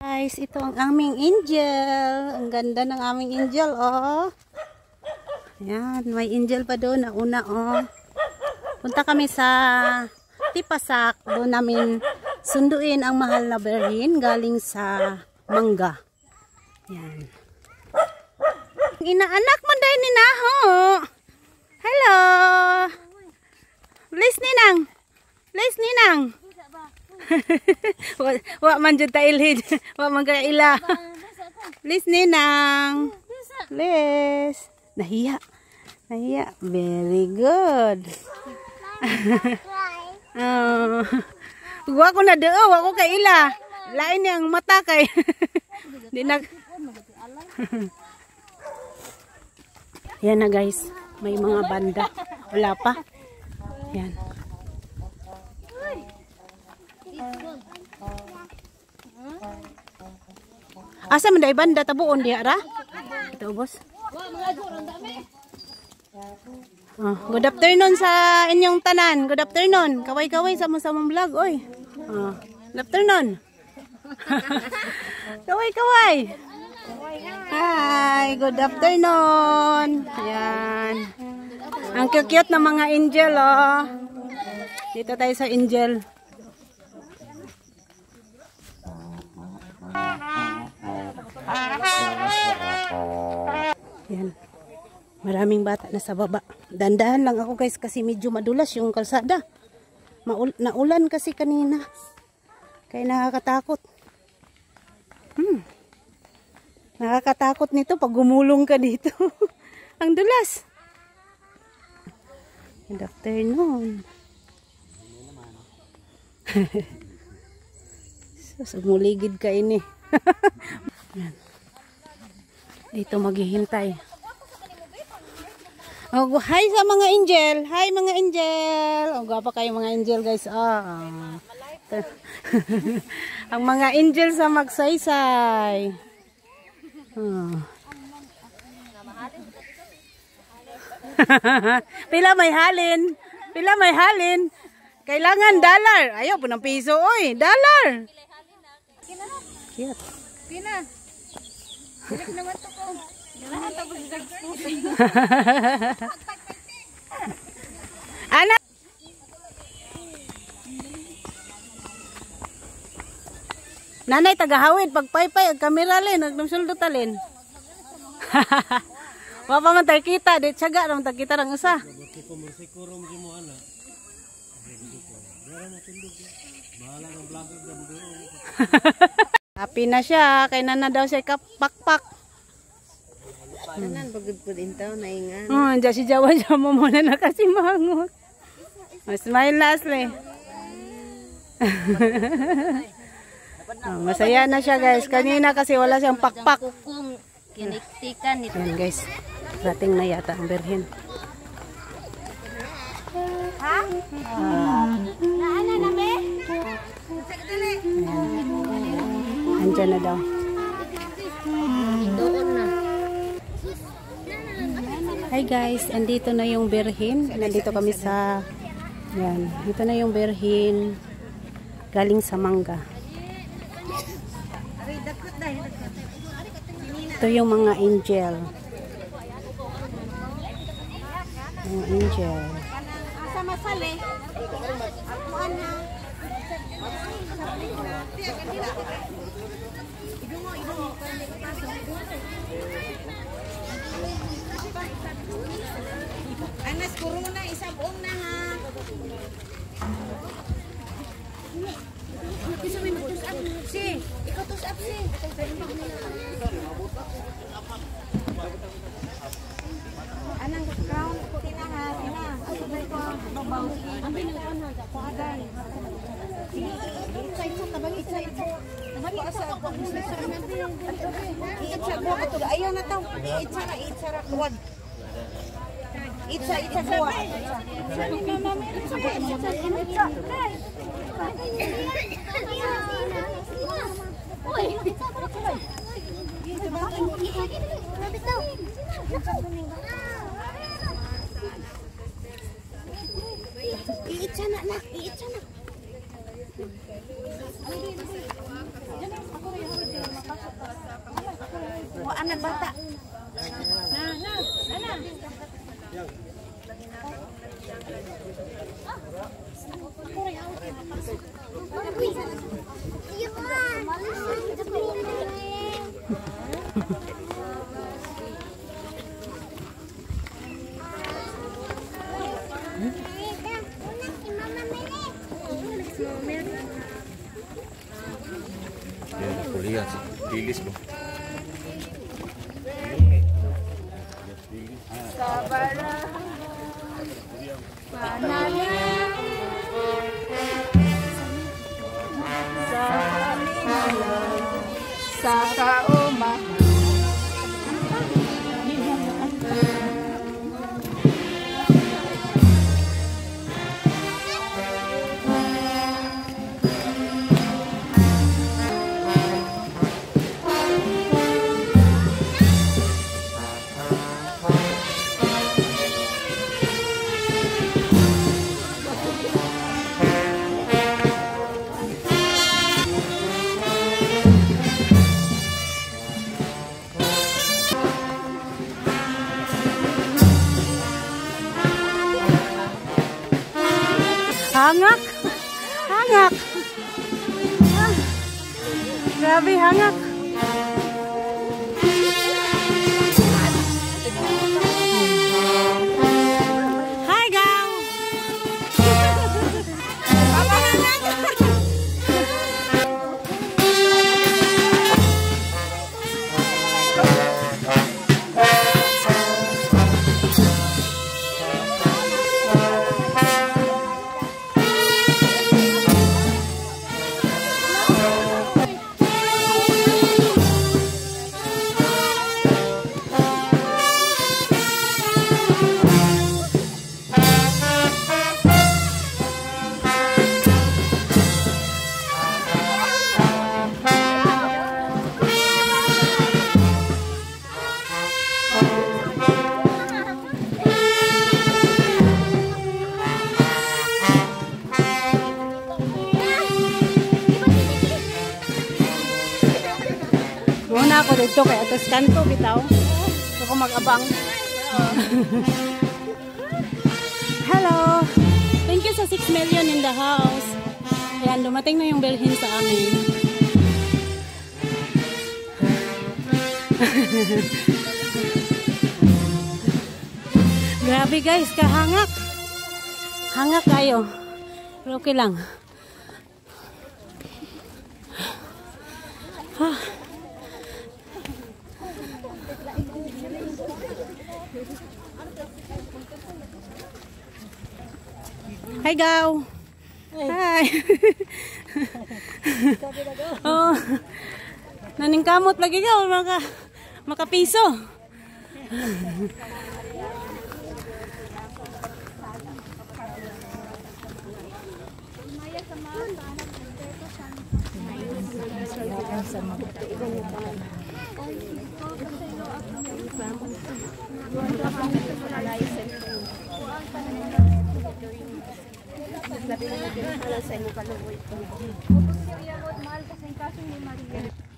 Guys, ito ang aming angel. Ang ganda ng aming angel, oh. Ayan, may angel pa doon. Nauna, oh. Punta kami sa Tipasak. Doon namin sunduin ang mahal na berhin galing sa Mangga. Ayan. Inaanak mo dahil ni Naho. Hello. Please, Ninang. Please, Ninang. Wa man jud ta ilhid, wa man ka ila. Please, Ninang. Please. Nahiya. Nahiya. Very good. Wa ko na deo, wa ko kay ila. Lain yang mata kay. Di nag. Yan na guys, may mga banda. Wala pa. Yan. Asa man day banda tabuon diha ra? Ito boss. Good afternoon sa inyong tanan. Good afternoon. Kaway-kaway sa mong vlog oy. Good afternoon. Kaway-kaway. Hi, good afternoon. Ayan. Ang cute na mga angel, oh. Dito tayo sa angel. Ayan. Maraming bata na sa baba. Dandahan lang ako guys kasi medyo madulas yung kalsada. Naulan kasi kanina. Kaya nakakatakot. Nakakatakot nito pag gumulong ka dito. Ang dulas. Good afternoon. Sumuligid ka ini. Dito maghihintay. Oh, hi sa mga angel. Hi mga angel. Oh, gwapa kayo mga angel guys. Ang mga angel sa Magsaysay. Pila may halin. Pila may halin. Kailangan dollar. Ayaw po ng piso. Oy, dollar. Cute. Pina. Balik naman to ko. Anak. Nanay tagahawid pagpaypay ag kamera len nagdumsuldo talin. Wa pa man tay kita di tiyaga ra man tay kita rang usa. Happy na siya kay nana daw siya kapakpak. Tanan pagud pud intaw naingan. Diya si Jawa mo muna na kasi mangot. Smile na asli. Masaya na siya guys. Kanina kasi wala siyang pakpak. Kiniktikan nito. Yan guys. Rating na yata ang berhen. Ha? Naana na be? Andiyan na daw. Doon na. Hi guys, andito na yung berhin. Nandito kami sa yan. Dito na yung berhin galing sa Mangga. Ito yung mga angel. Mga angel. Asa masali? Akuan na. Anas corona isabong na ha. Bisa may mag-tus-up si. Ikaw tus-up si. Anang crown ko tinaha sina. Sabay ko babaw. Ambi na ko na ko adan. Say tabang itsa. Tabang asa ko sa namin. Itsa ko ato ayaw na taw. Itsa ra kuwad. Itsa kuwad. Oy. Iitsana na, iitsana. yan, bata. Yan, kulihat. Bilis mo. Sa kauma. Hangak! Hangak! Ah, grabe, hangak! Hi, Gaw! Muna ako dito kay atas kanto bitaw. Ako mag-abang. Hello. Thank you sa 6 million in the house. Ayan, dumating na yung bilhin sa amin. Grabe guys, kahangak. Hangak kayo. Pero okay lang. Hi, Gaw. Hi. Oh, naningkamot lagi Gaw, makapiso.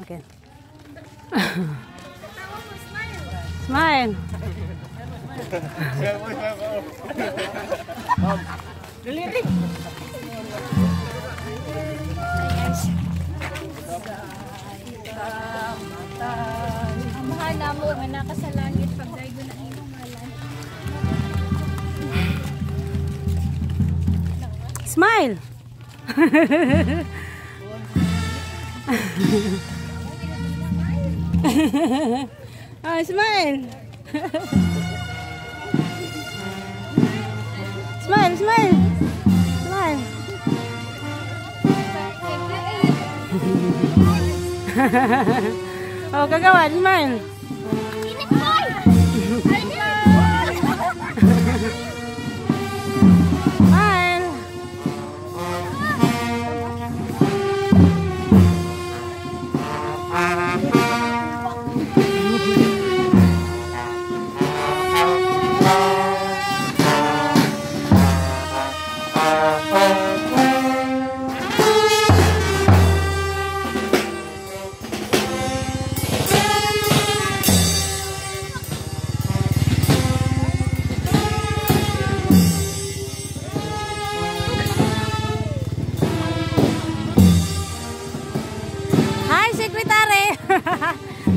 Okay. Smile. Ang mahal na mo, nga nakasalangit pag daigo na iyong ngalan. Smile. Oh, smile. Smile, smile. Smile. Oh, kagawan, smile. Smile.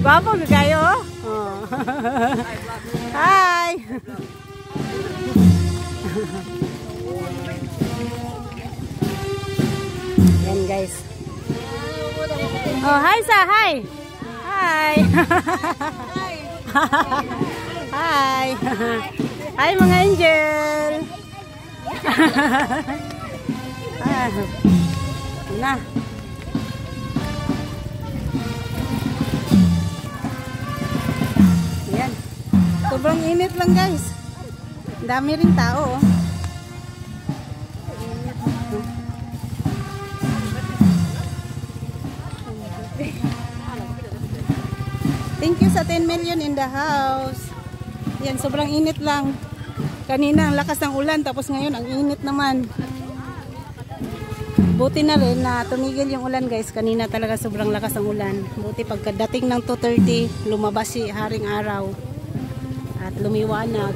Gwapo kayo. Oh. Hi. Yan guys. Oh, hi sa hi. Hi. Hi. Hi mga angel. Na. Ayan. Sobrang init lang guys. Dami rin tao. Oh. Thank you sa 10 million in the house. Yan, sobrang init lang. Kanina ang lakas ng ulan, tapos ngayon ang init naman. Buti na rin na tumigil yung ulan guys. Kanina talaga sobrang lakas ng ulan. Buti pagkadating ng 2:30, lumabas si Haring Araw at lumiwanag.